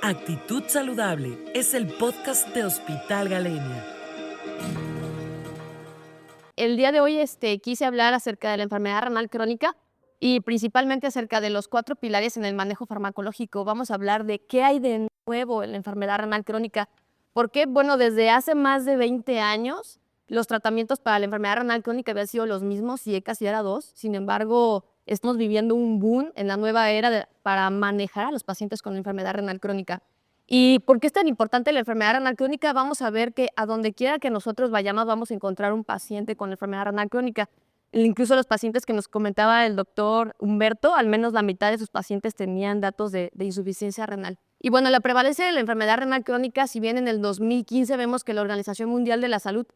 Actitud Saludable es el podcast de Hospital Galenia. El día de hoy quise hablar acerca de la enfermedad renal crónica y principalmente acerca de los 4 pilares en el manejo farmacológico. Vamos a hablar de qué hay de nuevo en la enfermedad renal crónica. Porque, bueno, desde hace más de 20 años, los tratamientos para la enfermedad renal crónica habían sido los mismos y casi era 2. Sin embargo, estamos viviendo un boom en la nueva era para manejar a los pacientes con la enfermedad renal crónica. ¿Y por qué es tan importante la enfermedad renal crónica? Vamos a ver que a donde quiera que nosotros vayamos vamos a encontrar un paciente con enfermedad renal crónica. Incluso los pacientes que nos comentaba el doctor Humberto, al menos la mitad de sus pacientes tenían datos de insuficiencia renal. Y bueno, la prevalencia de la enfermedad renal crónica, si bien en el 2015 vemos que la Organización Mundial de la Salud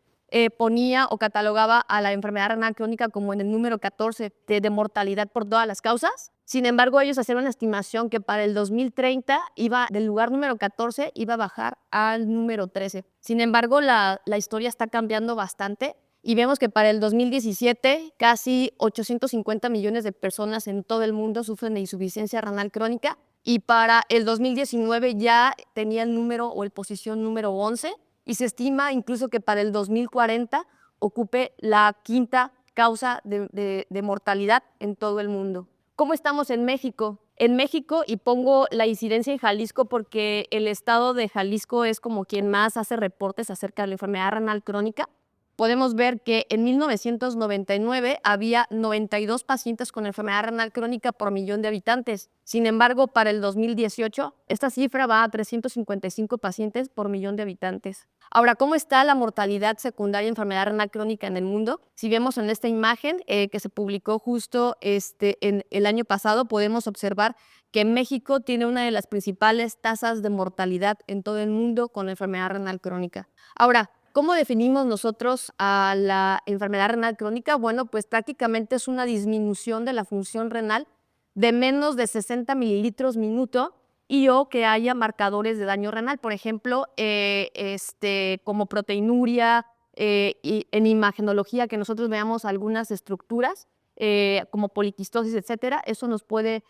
ponía o catalogaba a la enfermedad renal crónica como en el número 14 de mortalidad por todas las causas. Sin embargo, ellos hacían una estimación que para el 2030 iba del lugar número 14 iba a bajar al número 13. Sin embargo, la historia está cambiando bastante y vemos que para el 2017 casi 850 millones de personas en todo el mundo sufren de insuficiencia renal crónica y para el 2019 ya tenía el número o el posición número 11 y se estima incluso que para el 2040 ocupe la 5ª causa de mortalidad en todo el mundo. ¿Cómo estamos en México? En México, y pongo la incidencia en Jalisco porque el estado de Jalisco es como quien más hace reportes acerca de la enfermedad renal crónica, podemos ver que en 1999 había 92 pacientes con enfermedad renal crónica por millón de habitantes. Sin embargo, para el 2018, esta cifra va a 355 pacientes por millón de habitantes. Ahora, ¿cómo está la mortalidad secundaria de enfermedad renal crónica en el mundo? Si vemos en esta imagen que se publicó justo en el año pasado, podemos observar que México tiene una de las principales tasas de mortalidad en todo el mundo con la enfermedad renal crónica. Ahora, ¿cómo definimos nosotros a la enfermedad renal crónica? Bueno, pues prácticamente es una disminución de la función renal de menos de 60 mililitros minuto y o que haya marcadores de daño renal, por ejemplo, como proteinuria, y en imagenología, que nosotros veamos algunas estructuras como poliquistosis, etcétera. Eso nos puede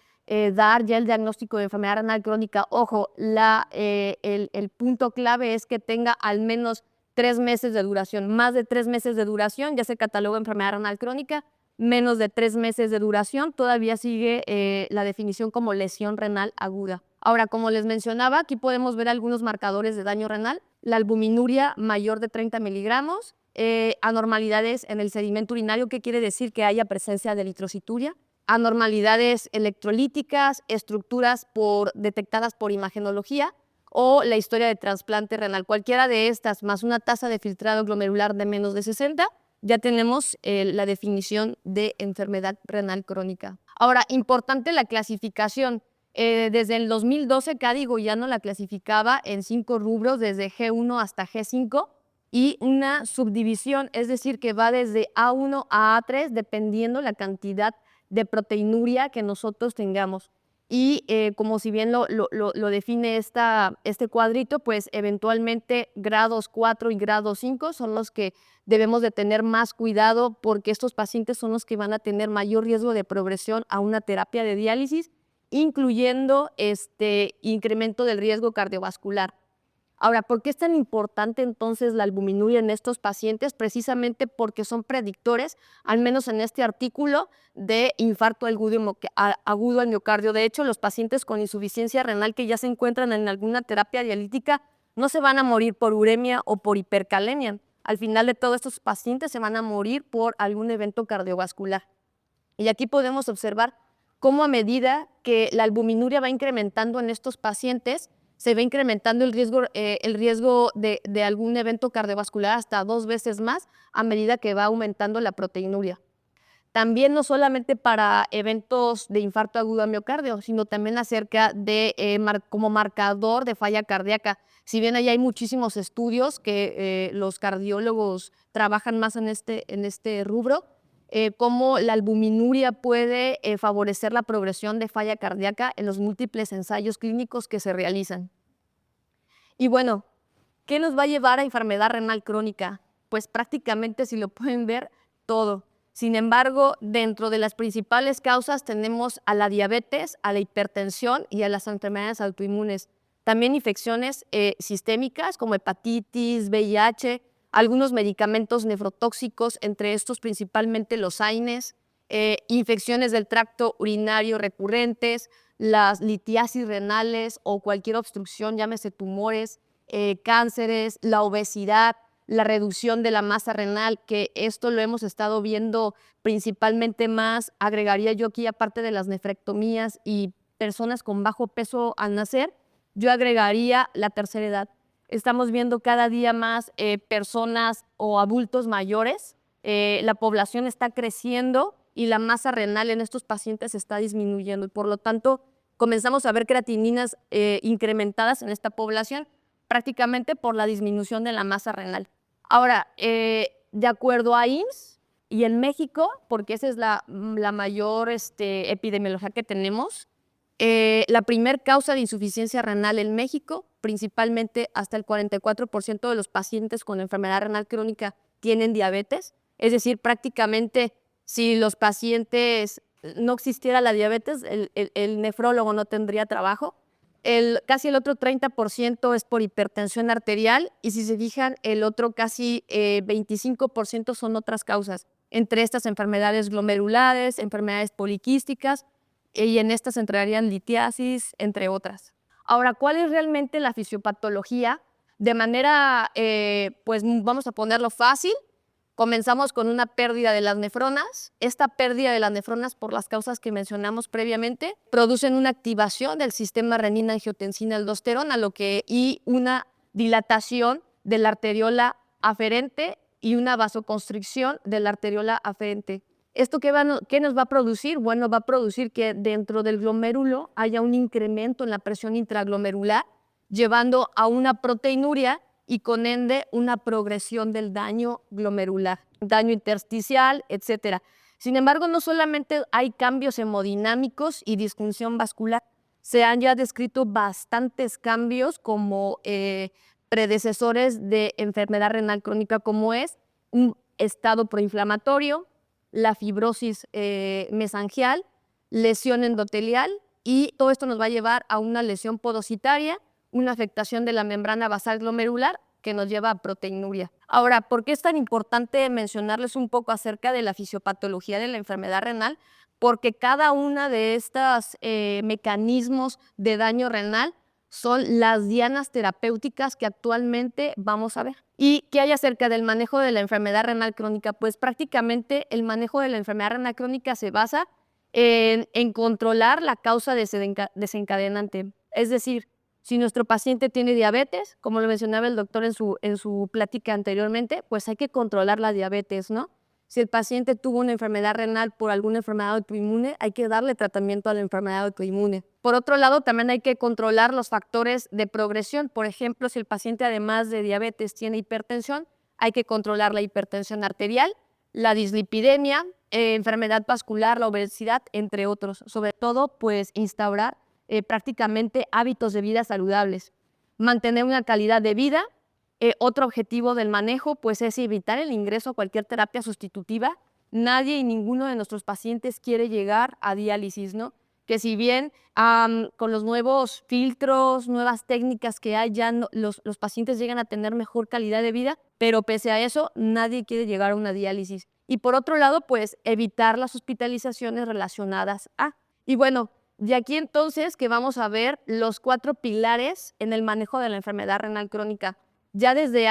dar ya el diagnóstico de enfermedad renal crónica. Ojo, el punto clave es que tenga al menos 3 meses de duración. Más de 3 meses de duración ya se cataloga enfermedad renal crónica. Menos de 3 meses de duración todavía sigue la definición como lesión renal aguda. Ahora, como les mencionaba, aquí podemos ver algunos marcadores de daño renal. La albuminuria mayor de 30 miligramos, anormalidades en el sedimento urinario, ¿qué quiere decir? Que haya presencia de eritrocituria, anormalidades electrolíticas, estructuras detectadas por imagenología, o la historia de trasplante renal. Cualquiera de estas, más una tasa de filtrado glomerular de menos de 60, ya tenemos la definición de enfermedad renal crónica. Ahora, importante la clasificación. Desde el 2012, CADIGO ya no la clasificaba en 5 rubros, desde G1 hasta G5, y una subdivisión, es decir, que va desde A1 a A3, dependiendo la cantidad de proteinuria que nosotros tengamos. Y como si bien lo define este cuadrito, pues eventualmente grados 4 y grados 5 son los que debemos de tener más cuidado porque estos pacientes son los que van a tener mayor riesgo de progresión a una terapia de diálisis, incluyendo incremento del riesgo cardiovascular. Ahora, ¿por qué es tan importante entonces la albuminuria en estos pacientes? Precisamente porque son predictores, al menos en este artículo, de infarto agudo al miocardio. De hecho, los pacientes con insuficiencia renal que ya se encuentran en alguna terapia dialítica no se van a morir por uremia o por hipercalemia. Al final de todo, estos pacientes se van a morir por algún evento cardiovascular. Y aquí podemos observar cómo a medida que la albuminuria va incrementando en estos pacientes, se va incrementando el riesgo de algún evento cardiovascular hasta 2 veces más a medida que va aumentando la proteinuria. También no solamente para eventos de infarto agudo al miocardio, sino también acerca de como marcador de falla cardíaca. Si bien ahí hay muchísimos estudios que los cardiólogos trabajan más en este rubro, cómo la albuminuria puede favorecer la progresión de falla cardíaca en los múltiples ensayos clínicos que se realizan. Y bueno, ¿qué nos va a llevar a enfermedad renal crónica? Pues prácticamente, si lo pueden ver, todo. Sin embargo, dentro de las principales causas tenemos a la diabetes, a la hipertensión y a las enfermedades autoinmunes. también infecciones sistémicas como hepatitis, VIH, algunos medicamentos nefrotóxicos, entre estos principalmente los AINES, infecciones del tracto urinario recurrentes, las litiasis renales o cualquier obstrucción, llámese tumores, cánceres, la obesidad, la reducción de la masa renal, que esto lo hemos estado viendo principalmente más, agregaría yo aquí, aparte de las nefrectomías y personas con bajo peso al nacer, yo agregaría la tercera edad. Estamos viendo cada día más personas o adultos mayores, la población está creciendo y la masa renal en estos pacientes está disminuyendo y por lo tanto comenzamos a ver creatininas incrementadas en esta población prácticamente por la disminución de la masa renal. Ahora, de acuerdo a IMSS y en México, porque esa es la mayor epidemiología que tenemos, la primer causa de insuficiencia renal en México, principalmente hasta el 44% de los pacientes con enfermedad renal crónica tienen diabetes, es decir, prácticamente si los pacientes no existiera la diabetes, el nefrólogo no tendría trabajo. Casi el otro 30% es por hipertensión arterial y si se fijan, el otro casi 25% son otras causas, entre estas enfermedades glomerulares, enfermedades poliquísticas, y en estas entrarían litiasis, entre otras. Ahora, ¿cuál es realmente la fisiopatología? De manera, pues vamos a ponerlo fácil, comenzamos con una pérdida de las nefronas. Esta pérdida de las nefronas, por las causas que mencionamos previamente, producen una activación del sistema renina-angiotensina-aldosterona y una dilatación de la arteriola aferente y una vasoconstricción de la arteriola aferente. ¿Esto qué nos va a producir? Bueno, va a producir que dentro del glomérulo haya un incremento en la presión intraglomerular, llevando a una proteinuria y con ende una progresión del daño glomerular, daño intersticial, etc. Sin embargo, no solamente hay cambios hemodinámicos y disfunción vascular, se han ya descrito bastantes cambios como predecesores de enfermedad renal crónica, como es un estado proinflamatorio, la fibrosis mesangial, lesión endotelial, y todo esto nos va a llevar a una lesión podocitaria, una afectación de la membrana basal glomerular que nos lleva a proteinuria. Ahora, ¿por qué es tan importante mencionarles un poco acerca de la fisiopatología de la enfermedad renal? Porque cada una de estos mecanismos de daño renal son las dianas terapéuticas que actualmente vamos a ver. ¿Y qué hay acerca del manejo de la enfermedad renal crónica? Pues prácticamente el manejo de la enfermedad renal crónica se basa en controlar la causa desencadenante. Es decir, si nuestro paciente tiene diabetes, como lo mencionaba el doctor en su plática anteriormente, pues hay que controlar la diabetes, ¿no? Si el paciente tuvo una enfermedad renal por alguna enfermedad autoinmune, hay que darle tratamiento a la enfermedad autoinmune. Por otro lado, también hay que controlar los factores de progresión. Por ejemplo, si el paciente además de diabetes tiene hipertensión, hay que controlar la hipertensión arterial, la dislipidemia, enfermedad vascular, la obesidad, entre otros. Sobre todo, pues instaurar prácticamente hábitos de vida saludables, mantener una calidad de vida. Otro objetivo del manejo pues, es evitar el ingreso a cualquier terapia sustitutiva. Nadie y ninguno de nuestros pacientes quiere llegar a diálisis, ¿no? Que si bien con los nuevos filtros, nuevas técnicas que hay, ya los pacientes llegan a tener mejor calidad de vida, pero pese a eso, nadie quiere llegar a una diálisis. Y por otro lado, pues evitar las hospitalizaciones relacionadas a. Y bueno, de aquí entonces que vamos a ver los 4 pilares en el manejo de la enfermedad renal crónica. Ya desde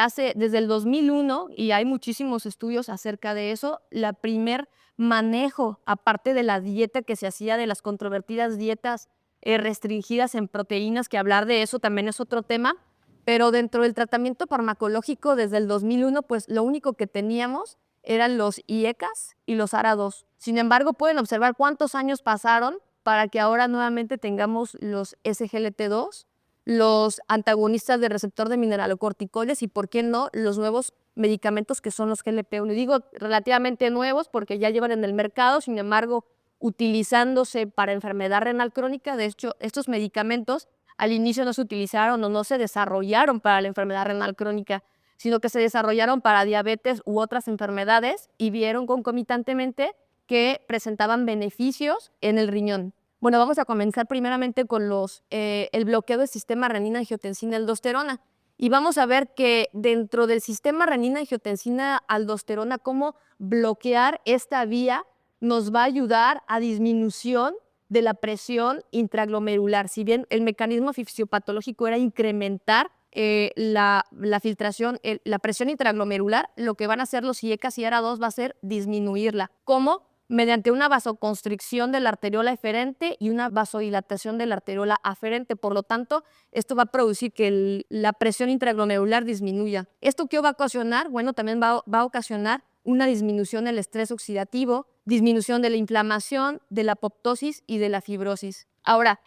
el 2001, y hay muchísimos estudios acerca de eso, la primer manejo, aparte de la dieta que se hacía, de las controvertidas dietas restringidas en proteínas, que hablar de eso también es otro tema, pero dentro del tratamiento farmacológico desde el 2001, pues lo único que teníamos eran los IECAS y los ARA2. Sin embargo, pueden observar cuántos años pasaron para que ahora nuevamente tengamos los SGLT2, los antagonistas del receptor de mineralocorticoides y, ¿por qué no?, los nuevos medicamentos que son los GLP-1. Y digo relativamente nuevos porque ya llevan en el mercado, sin embargo, utilizándose para enfermedad renal crónica. De hecho, estos medicamentos al inicio no se utilizaron o no se desarrollaron para la enfermedad renal crónica, sino que se desarrollaron para diabetes u otras enfermedades y vieron concomitantemente que presentaban beneficios en el riñón. Bueno, vamos a comenzar primeramente con el bloqueo del sistema renina-angiotensina-aldosterona. Y vamos a ver que dentro del sistema renina-angiotensina-aldosterona, cómo bloquear esta vía nos va a ayudar a disminución de la presión intraglomerular. Si bien el mecanismo fisiopatológico era incrementar la filtración, la presión intraglomerular, lo que van a hacer los IECAS y ARA2 va a ser disminuirla. ¿Cómo? Mediante una vasoconstricción de la arteriola eferente y una vasodilatación de la arteriola aferente. Por lo tanto, esto va a producir que la presión intraglomerular disminuya. ¿Esto qué va a ocasionar? Bueno, también va a ocasionar una disminución del estrés oxidativo, disminución de la inflamación, de la apoptosis y de la fibrosis. Ahora,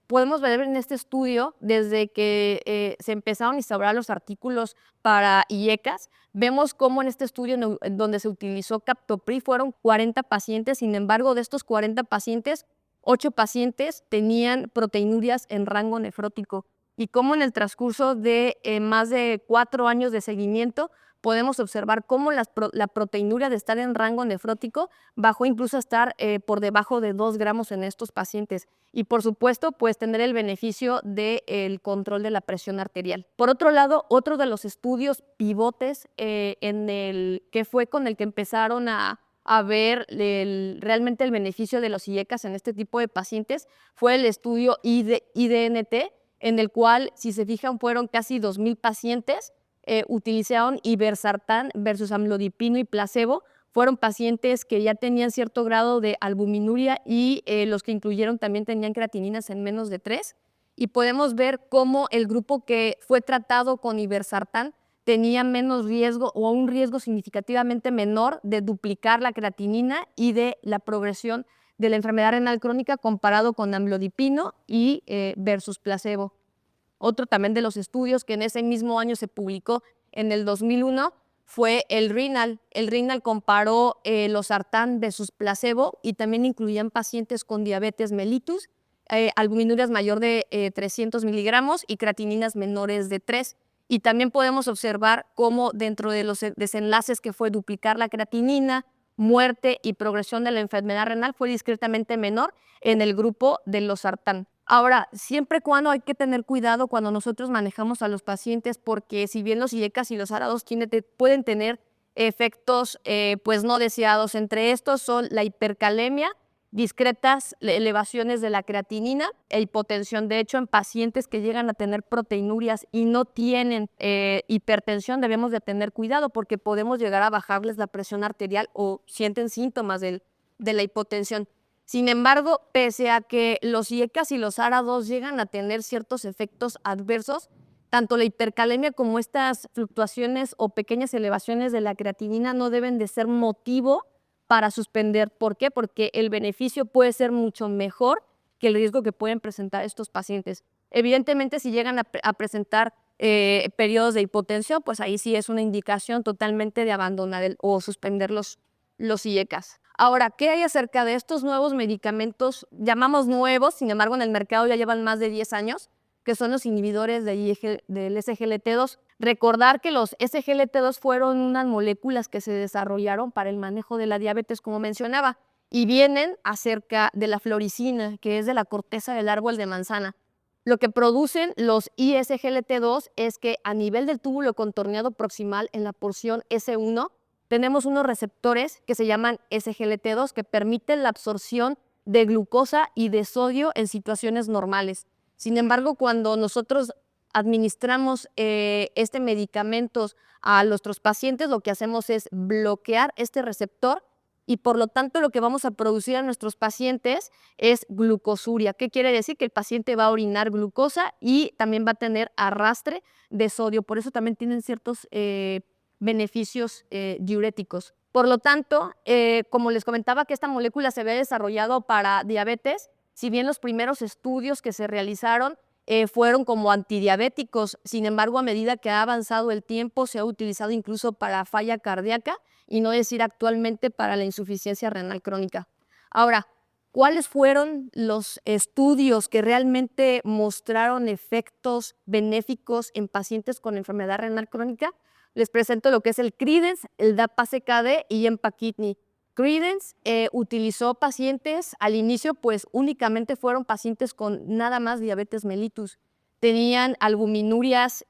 podemos ver en este estudio, desde que se empezaron a instaurar los artículos para IECAS, vemos cómo en este estudio en donde se utilizó captopril fueron 40 pacientes, sin embargo, de estos 40 pacientes, 8 pacientes tenían proteinurias en rango nefrótico. Y cómo en el transcurso de más de 4 años de seguimiento, podemos observar cómo la proteinuria de estar en rango nefrótico bajó incluso a estar por debajo de 2 gramos en estos pacientes. Y por supuesto, pues tener el beneficio del control de la presión arterial. Por otro lado, otro de los estudios pivotes que fue con el que empezaron a ver realmente el beneficio de los IECAS en este tipo de pacientes fue el estudio IDNT, en el cual, si se fijan, fueron casi 2,000 pacientes. Utilizaron irbesartán versus amlodipino y placebo. Fueron pacientes que ya tenían cierto grado de albuminuria y los que incluyeron también tenían creatininas en menos de 3. Y podemos ver cómo el grupo que fue tratado con irbesartán tenía menos riesgo o un riesgo significativamente menor de duplicar la creatinina y de la progresión de la enfermedad renal crónica comparado con amlodipino y versus placebo. Otro también de los estudios que en ese mismo año se publicó en el 2001 fue el RENAL. El RENAL comparó losartán versus placebo y también incluían pacientes con diabetes mellitus, albuminurias mayor de 300 miligramos y creatininas menores de 3. Y también podemos observar cómo dentro de los desenlaces que fue duplicar la creatinina, muerte y progresión de la enfermedad renal fue discretamente menor en el grupo de losartán. Ahora, siempre y cuando hay que tener cuidado cuando nosotros manejamos a los pacientes, porque si bien los IECAS y los ARA2 pueden tener efectos pues no deseados, entre estos son la hipercalemia, discretas elevaciones de la creatinina e hipotensión. De hecho, en pacientes que llegan a tener proteinurias y no tienen hipertensión, debemos de tener cuidado porque podemos llegar a bajarles la presión arterial o sienten síntomas de la hipotensión. Sin embargo, pese a que los IECAS y los ARA2 llegan a tener ciertos efectos adversos, tanto la hipercalemia como estas fluctuaciones o pequeñas elevaciones de la creatinina no deben de ser motivo para suspender. ¿Por qué? Porque el beneficio puede ser mucho mejor que el riesgo que pueden presentar estos pacientes. Evidentemente, si llegan a presentar periodos de hipotensión, pues ahí sí es una indicación totalmente de abandonar o suspender los IECAS. Ahora, ¿qué hay acerca de estos nuevos medicamentos? Llamamos nuevos, sin embargo, en el mercado ya llevan más de 10 años, que son los inhibidores del SGLT2. Recordar que los SGLT2 fueron unas moléculas que se desarrollaron para el manejo de la diabetes, como mencionaba, y vienen acerca de la floricina, que es de la corteza del árbol de manzana. Lo que producen los ISGLT2 es que a nivel del túbulo contorneado proximal en la porción S1, tenemos unos receptores que se llaman SGLT2 que permiten la absorción de glucosa y de sodio en situaciones normales. Sin embargo, cuando nosotros administramos este medicamento a nuestros pacientes, lo que hacemos es bloquear este receptor y por lo tanto lo que vamos a producir a nuestros pacientes es glucosuria. ¿Qué quiere decir? Que el paciente va a orinar glucosa y también va a tener arrastre de sodio. Por eso también tienen ciertos beneficios diuréticos. Por lo tanto, como les comentaba que esta molécula se había desarrollado para diabetes, si bien los primeros estudios que se realizaron fueron como antidiabéticos, sin embargo, a medida que ha avanzado el tiempo, se ha utilizado incluso para falla cardíaca y no decir actualmente para la insuficiencia renal crónica. Ahora, ¿cuáles fueron los estudios que realmente mostraron efectos benéficos en pacientes con enfermedad renal crónica? Les presento lo que es el CRIDENS, el DAPA-CKD y EMPA-KIDNEY. Credence utilizó pacientes, al inicio pues únicamente fueron pacientes con nada más diabetes mellitus. Tenían albuminurias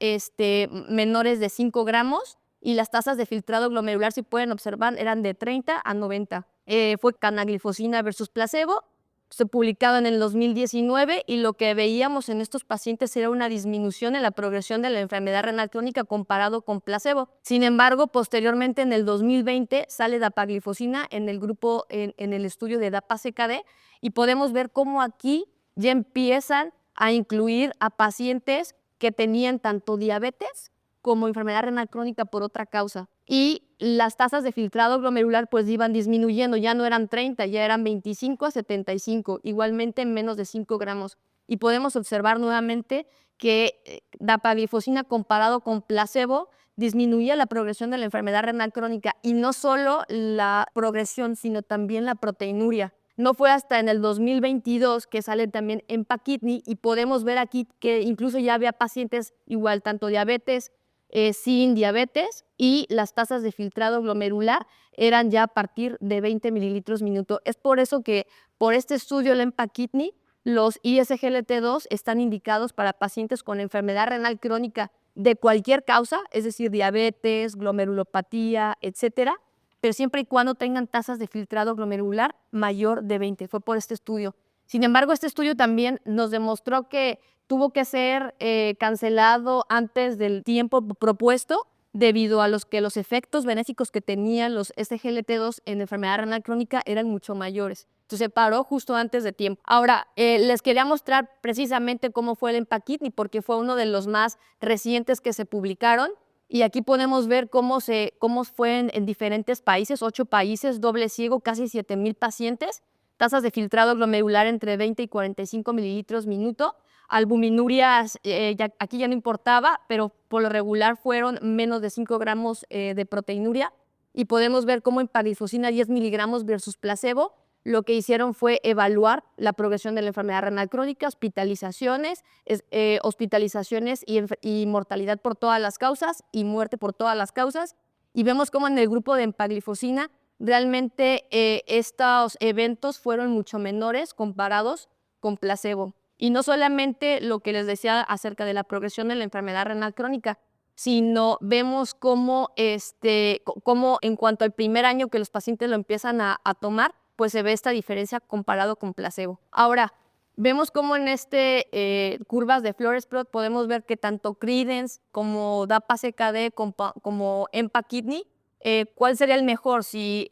menores de 5 gramos y las tasas de filtrado glomerular, si pueden observar, eran de 30 a 90. Fue canaglifosina versus placebo, se publicaba en el 2019 y lo que veíamos en estos pacientes era una disminución en la progresión de la enfermedad renal crónica comparado con placebo. Sin embargo, posteriormente en el 2020 sale dapaglifosina en el grupo, en el estudio de DAPA-CKD y podemos ver cómo aquí ya empiezan a incluir a pacientes que tenían tanto diabetes como enfermedad renal crónica por otra causa. Y las tasas de filtrado glomerular pues iban disminuyendo, ya no eran 30, ya eran 25 a 75, igualmente en menos de 5 gramos. Y podemos observar nuevamente que dapaglifosina comparado con placebo disminuía la progresión de la enfermedad renal crónica y no solo la progresión, sino también la proteinuria. No fue hasta en el 2022 que sale también EMPA-KIDNEY y podemos ver aquí que incluso ya había pacientes igual, tanto diabetes, sin diabetes, y las tasas de filtrado glomerular eran ya a partir de 20 mililitros minuto. Es por eso que por este estudio, el EMPA-KIDNEY, los ISGLT2 están indicados para pacientes con enfermedad renal crónica de cualquier causa, es decir, diabetes, glomerulopatía, etcétera, pero siempre y cuando tengan tasas de filtrado glomerular mayor de 20. Fue por este estudio. Sin embargo, este estudio también nos demostró que tuvo que ser cancelado antes del tiempo propuesto debido a los efectos benéficos que tenían los SGLT2 en enfermedad renal crónica eran mucho mayores. Entonces se paró justo antes de tiempo. Ahora, les quería mostrar precisamente cómo fue el EMPA-KIDNEY porque fue uno de los más recientes que se publicaron. Y aquí podemos ver cómo fue en diferentes países, 8 países, doble ciego, casi 7,000 pacientes, tasas de filtrado glomerular entre 20 y 45 mililitros minuto, albuminurias, aquí ya no importaba, pero por lo regular fueron menos de 5 gramos de proteinuria, y podemos ver cómo empaglifosina 10 miligramos versus placebo, lo que hicieron fue evaluar la progresión de la enfermedad renal crónica, hospitalizaciones y mortalidad por todas las causas y muerte por todas las causas. Y vemos cómo en el grupo de empaglifosina realmente estos eventos fueron mucho menores comparados con placebo. Y no solamente lo que les decía acerca de la progresión de la enfermedad renal crónica, sino vemos cómo en cuanto al primer año que los pacientes lo empiezan a tomar, pues se ve esta diferencia comparado con placebo. Ahora, vemos cómo en curvas de Flores plot podemos ver que tanto Credence como DAPA-CKD como EMPA-KIDNEY, ¿cuál sería el mejor? Si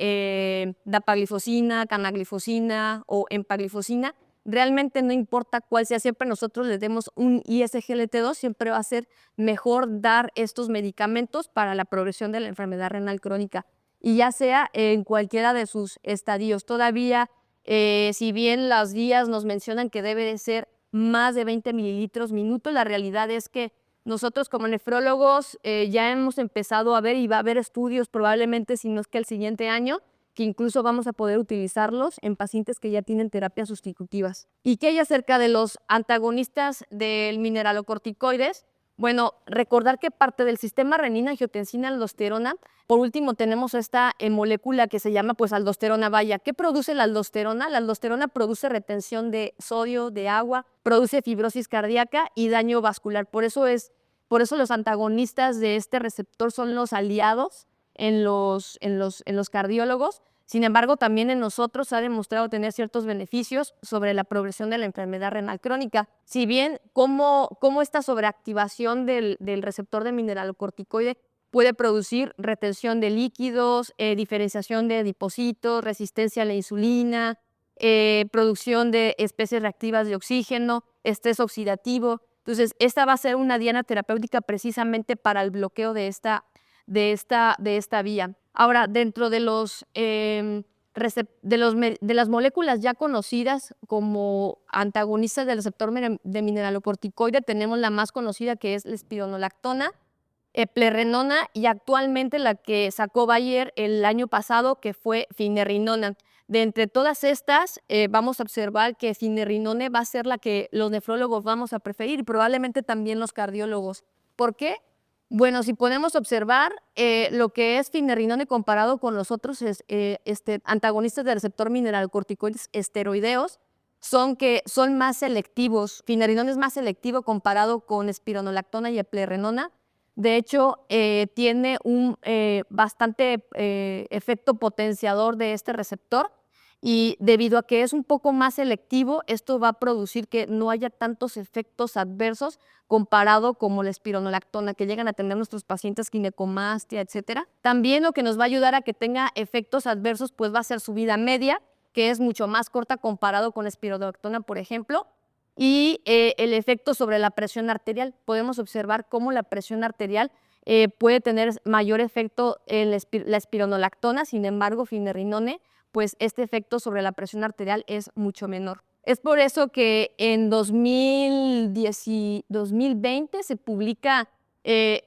dapaglifosina, canaglifosina o empaglifosina. Realmente no importa cuál sea, siempre nosotros le demos un ISGLT2, siempre va a ser mejor dar estos medicamentos para la progresión de la enfermedad renal crónica, y ya sea en cualquiera de sus estadios. Todavía, si bien las guías nos mencionan que debe de ser más de 20 mililitros minuto, la realidad es que nosotros como nefrólogos ya hemos empezado a ver, y va a haber estudios probablemente, si no es que el siguiente año, que incluso vamos a poder utilizarlos en pacientes que ya tienen terapias sustitutivas. ¿Y qué hay acerca de los antagonistas del mineralocorticoides? Bueno, recordar que parte del sistema renina-angiotensina-aldosterona, por último tenemos esta molécula que se llama pues aldosterona. Vaya, ¿qué produce la aldosterona? La aldosterona produce retención de sodio, de agua, produce fibrosis cardíaca y daño vascular. Por eso los antagonistas de este receptor son los aliados en los cardiólogos. Sin embargo, también en nosotros ha demostrado tener ciertos beneficios sobre la progresión de la enfermedad renal crónica. Si bien cómo esta sobreactivación del receptor de mineralocorticoide puede producir retención de líquidos, diferenciación de adipocitos, resistencia a la insulina, producción de especies reactivas de oxígeno, estrés oxidativo. Entonces, esta va a ser una diana terapéutica precisamente para el bloqueo de esta vía. Ahora, dentro de las moléculas ya conocidas como antagonistas del receptor de mineralocorticoide, tenemos la más conocida, que es la espironolactona, eplerenona, y actualmente la que sacó Bayer el año pasado, que fue finerenona. De entre todas estas, vamos a observar que finerenone va a ser la que los nefrólogos vamos a preferir, y probablemente también los cardiólogos. ¿Por qué? Bueno, si podemos observar, lo que es finerenone comparado con los otros antagonistas del receptor mineralocorticoides esteroideos, son más selectivos. Finerenone es más selectivo comparado con espironolactona y eplerenona. De hecho, tiene un bastante efecto potenciador de este receptor, y debido a que es un poco más selectivo, esto va a producir que no haya tantos efectos adversos comparado como la espironolactona que llegan a tener nuestros pacientes ginecomastia, etcétera. También lo que nos va a ayudar a que tenga efectos adversos pues va a ser su vida media, que es mucho más corta comparado con la espironolactona, por ejemplo, y el efecto sobre la presión arterial. Podemos observar cómo la presión arterial puede tener mayor efecto en la espironolactona, sin embargo, finerenone, pues este efecto sobre la presión arterial es mucho menor. Es por eso que en 2020 se publica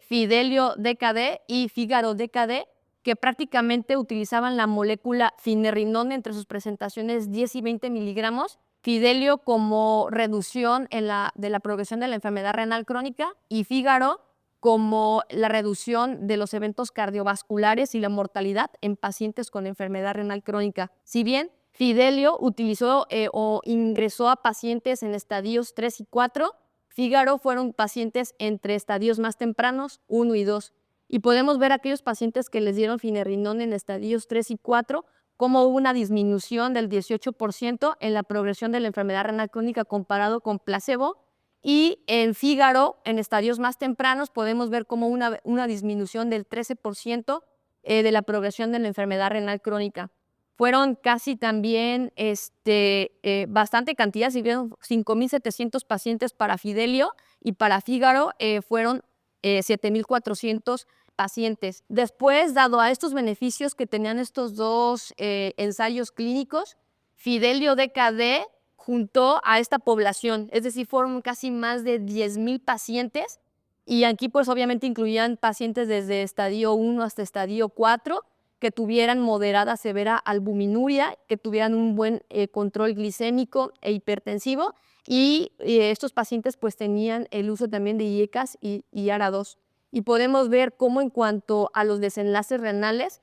Fidelio DKD y Fígaro DKD, que prácticamente utilizaban la molécula finerenone entre sus presentaciones 10 y 20 miligramos, Fidelio como reducción de la progresión de la enfermedad renal crónica y Fígaro como la reducción de los eventos cardiovasculares y la mortalidad en pacientes con enfermedad renal crónica. Si bien Fidelio utilizó o ingresó a pacientes en estadios 3 y 4, Fígaro fueron pacientes entre estadios más tempranos, 1 y 2. Y podemos ver aquellos pacientes que les dieron finerenone en estadios 3 y 4, cómo hubo una disminución del 18% en la progresión de la enfermedad renal crónica comparado con placebo. Y en Fígaro, en estadios más tempranos, podemos ver como una disminución del 13% de la progresión de la enfermedad renal crónica. Fueron casi también bastante cantidad, si vieron 5.700 pacientes para Fidelio y para Fígaro fueron 7.400 pacientes. Después, dado a estos beneficios que tenían estos dos ensayos clínicos, Fidelio DKD juntó a esta población, es decir, fueron casi más de 10.000 pacientes, y aquí pues obviamente incluían pacientes desde estadio 1 hasta estadio 4 que tuvieran moderada severa albuminuria, que tuvieran un buen control glicémico e hipertensivo, y estos pacientes pues tenían el uso también de IECAS y ARA2. Y podemos ver cómo en cuanto a los desenlaces renales,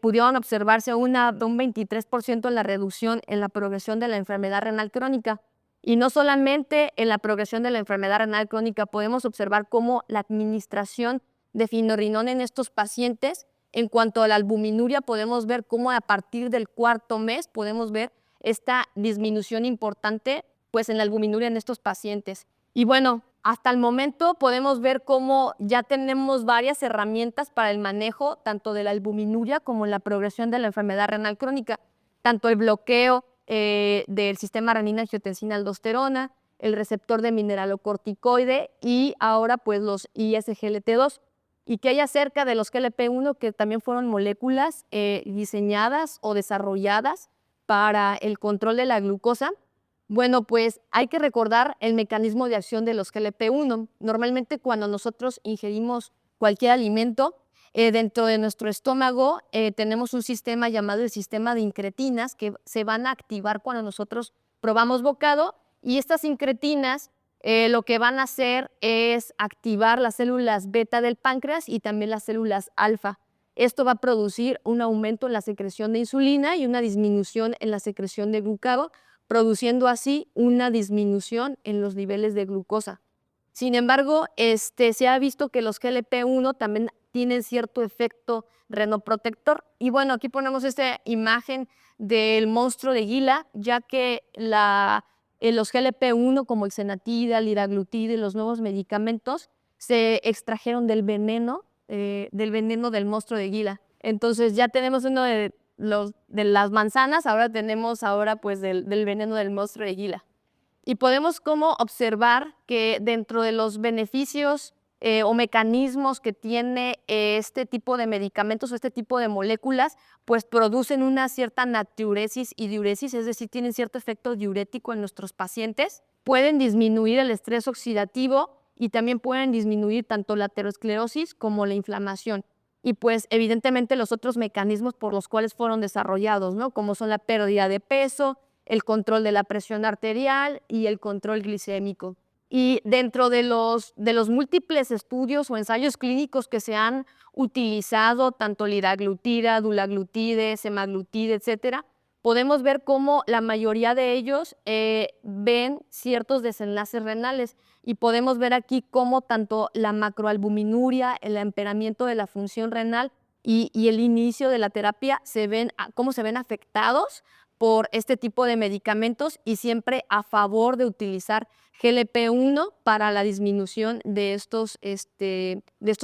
pudieron observarse un 23% en la reducción en la progresión de la enfermedad renal crónica. Y no solamente en la progresión de la enfermedad renal crónica, podemos observar cómo la administración de finerenone en estos pacientes, en cuanto a la albuminuria, podemos ver cómo a partir del 4.º mes podemos ver esta disminución importante pues, en la albuminuria en estos pacientes. Y bueno, hasta el momento podemos ver cómo ya tenemos varias herramientas para el manejo tanto de la albuminuria como la progresión de la enfermedad renal crónica, tanto el bloqueo del sistema renina-angiotensina-aldosterona, el receptor de mineralocorticoide y ahora pues los ISGLT2. ¿Y qué hay acerca de los GLP-1? Que también fueron moléculas diseñadas o desarrolladas para el control de la glucosa. Bueno, pues hay que recordar el mecanismo de acción de los GLP-1. Normalmente cuando nosotros ingerimos cualquier alimento, dentro de nuestro estómago tenemos un sistema llamado el sistema de incretinas que se van a activar cuando nosotros probamos bocado, y estas incretinas lo que van a hacer es activar las células beta del páncreas y también las células alfa. Esto va a producir un aumento en la secreción de insulina y una disminución en la secreción de glucagón, produciendo así una disminución en los niveles de glucosa. Sin embargo, se ha visto que los GLP-1 también tienen cierto efecto renoprotector. Y bueno, aquí ponemos esta imagen del monstruo de Gila, ya que los GLP-1 como el Senatida, el liraglutida y los nuevos medicamentos se extrajeron del veneno del monstruo de Gila. Entonces ya tenemos uno de las manzanas, ahora tenemos pues del veneno del monstruo de Gila. Y podemos como observar que dentro de los beneficios o mecanismos que tiene este tipo de medicamentos o este tipo de moléculas, pues producen una cierta natriuresis y diuresis, es decir, tienen cierto efecto diurético en nuestros pacientes, pueden disminuir el estrés oxidativo y también pueden disminuir tanto la aterosclerosis como la inflamación. Y pues evidentemente los otros mecanismos por los cuales fueron desarrollados, ¿no? Como son la pérdida de peso, el control de la presión arterial y el control glicémico. Y dentro de los múltiples estudios o ensayos clínicos que se han utilizado, tanto liraglutida, dulaglutide, semaglutide, etcétera, podemos ver cómo la mayoría de ellos ven ciertos desenlaces renales y podemos ver aquí cómo tanto la macroalbuminuria, el empeoramiento de la función renal y el inicio de la terapia cómo se ven afectados por este tipo de medicamentos y siempre a favor de utilizar GLP-1 para la disminución de estos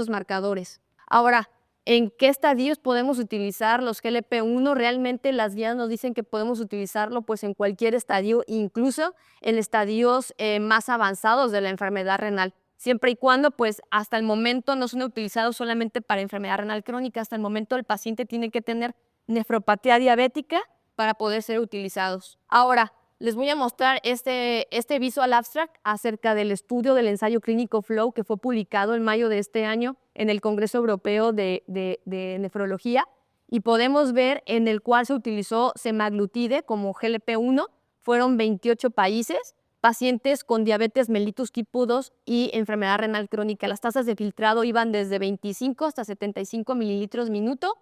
marcadores. Ahora, ¿en qué estadios podemos utilizar los GLP-1? Realmente las guías nos dicen que podemos utilizarlo pues, en cualquier estadio, incluso en estadios más avanzados de la enfermedad renal, siempre y cuando pues, hasta el momento no son utilizados solamente para enfermedad renal crónica. Hasta el momento el paciente tiene que tener nefropatía diabética para poder ser utilizados. Ahora, les voy a mostrar este visual abstract acerca del estudio del ensayo clínico FLOW que fue publicado en mayo de este año en el Congreso Europeo de Nefrología, y podemos ver en el cual se utilizó semaglutide como GLP-1. Fueron 28 países, pacientes con diabetes mellitus tipo 2 y enfermedad renal crónica. Las tasas de filtrado iban desde 25 hasta 75 mililitros minuto,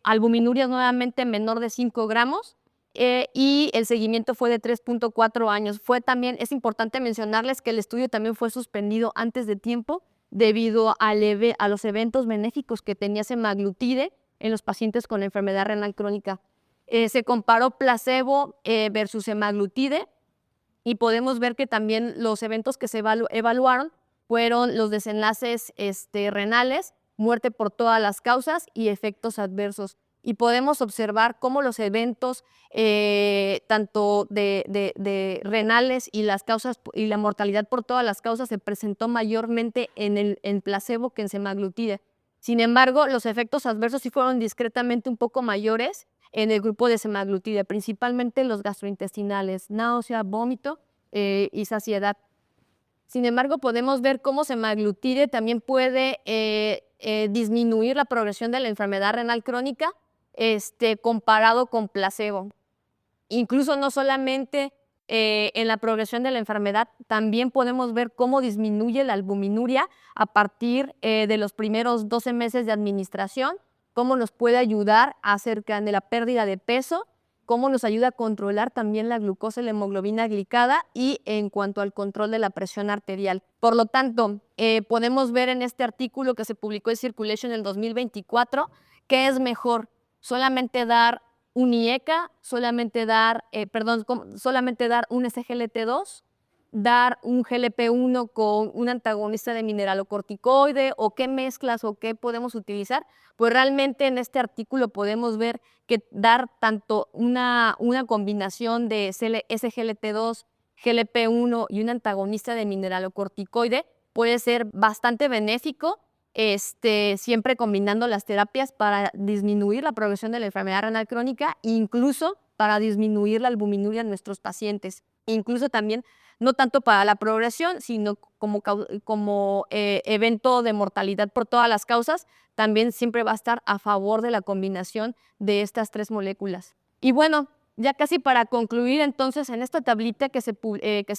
albuminuria nuevamente menor de 5 gramos, y el seguimiento fue de 3.4 años. Es importante mencionarles que el estudio también fue suspendido antes de tiempo debido a los eventos benéficos que tenía semaglutide en los pacientes con enfermedad renal crónica. Se comparó placebo versus semaglutide y podemos ver que también los eventos que se evaluaron fueron los desenlaces renales, muerte por todas las causas y efectos adversos. Y podemos observar cómo los eventos tanto de renales y las causas y la mortalidad por todas las causas se presentó mayormente en placebo que en semaglutide. Sin embargo, los efectos adversos sí fueron discretamente un poco mayores en el grupo de semaglutide, principalmente los gastrointestinales, náusea, vómito y saciedad. Sin embargo, podemos ver cómo semaglutide también puede disminuir la progresión de la enfermedad renal crónica comparado con placebo. Incluso no solamente en la progresión de la enfermedad, también podemos ver cómo disminuye la albuminuria a partir de los primeros 12 meses de administración, cómo nos puede ayudar acerca de la pérdida de peso, cómo nos ayuda a controlar también la glucosa y la hemoglobina glicada y en cuanto al control de la presión arterial. Por lo tanto, podemos ver en este artículo que se publicó en Circulation en el 2024 qué es mejor, solamente dar un IECA, solamente dar un SGLT2, dar un GLP-1 con un antagonista de mineralocorticoide, o qué mezclas o qué podemos utilizar. Pues realmente en este artículo podemos ver que dar tanto una combinación de SGLT2, GLP-1 y un antagonista de mineralocorticoide puede ser bastante benéfico, siempre combinando las terapias para disminuir la progresión de la enfermedad renal crónica e incluso para disminuir la albuminuria en nuestros pacientes. Incluso también, no tanto para la progresión, sino como evento de mortalidad por todas las causas, también siempre va a estar a favor de la combinación de estas tres moléculas. Y bueno, ya casi para concluir, entonces, en esta tablita que se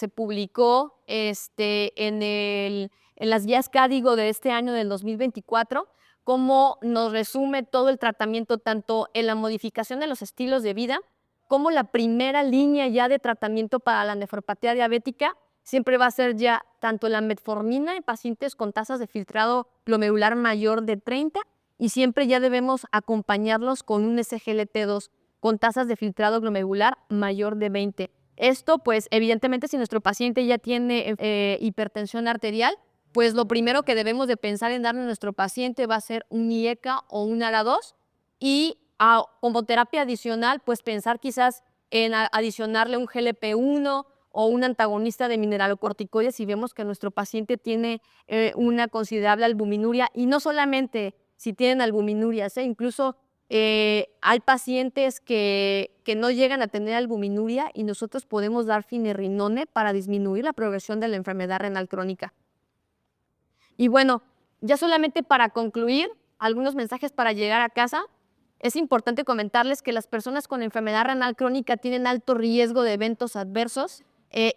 publicó en las guías CADIGO de este año del 2024, cómo nos resume todo el tratamiento, tanto en la modificación de los estilos de vida, como la primera línea ya de tratamiento para la nefropatía diabética siempre va a ser ya tanto la metformina en pacientes con tasas de filtrado glomerular mayor de 30 y siempre ya debemos acompañarlos con un SGLT2 con tasas de filtrado glomerular mayor de 20. Esto, pues, evidentemente, si nuestro paciente ya tiene hipertensión arterial, pues lo primero que debemos de pensar en darle a nuestro paciente va a ser un IECA o un ARA2 y como terapia adicional, pues pensar quizás en adicionarle un GLP-1 o un antagonista de mineralocorticoides si vemos que nuestro paciente tiene una considerable albuminuria, y no solamente si tienen albuminurias, incluso hay pacientes que no llegan a tener albuminuria y nosotros podemos dar finerenone para disminuir la progresión de la enfermedad renal crónica. Y bueno, ya solamente para concluir, algunos mensajes para llegar a casa. Es importante comentarles que las personas con enfermedad renal crónica tienen alto riesgo de eventos adversos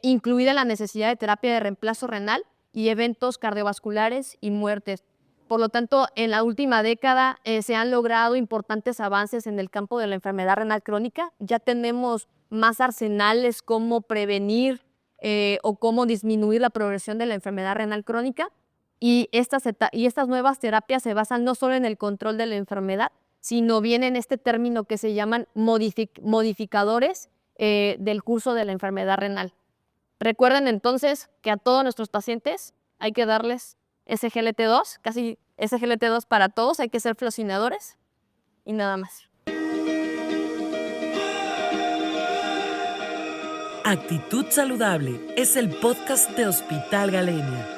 incluida la necesidad de terapia de reemplazo renal y eventos cardiovasculares y muertes. Por lo tanto, en la última década se han logrado importantes avances en el campo de la enfermedad renal crónica. Ya tenemos más arsenales cómo prevenir o cómo disminuir la progresión de la enfermedad renal crónica. Y estas nuevas terapias se basan no solo en el control de la enfermedad, sino bien en este término que se llaman modificadores del curso de la enfermedad renal. Recuerden entonces que a todos nuestros pacientes hay que darles SGLT2, casi SGLT2 para todos, hay que ser flocinadores y nada más. Actitud Saludable es el podcast de Hospital Galenia.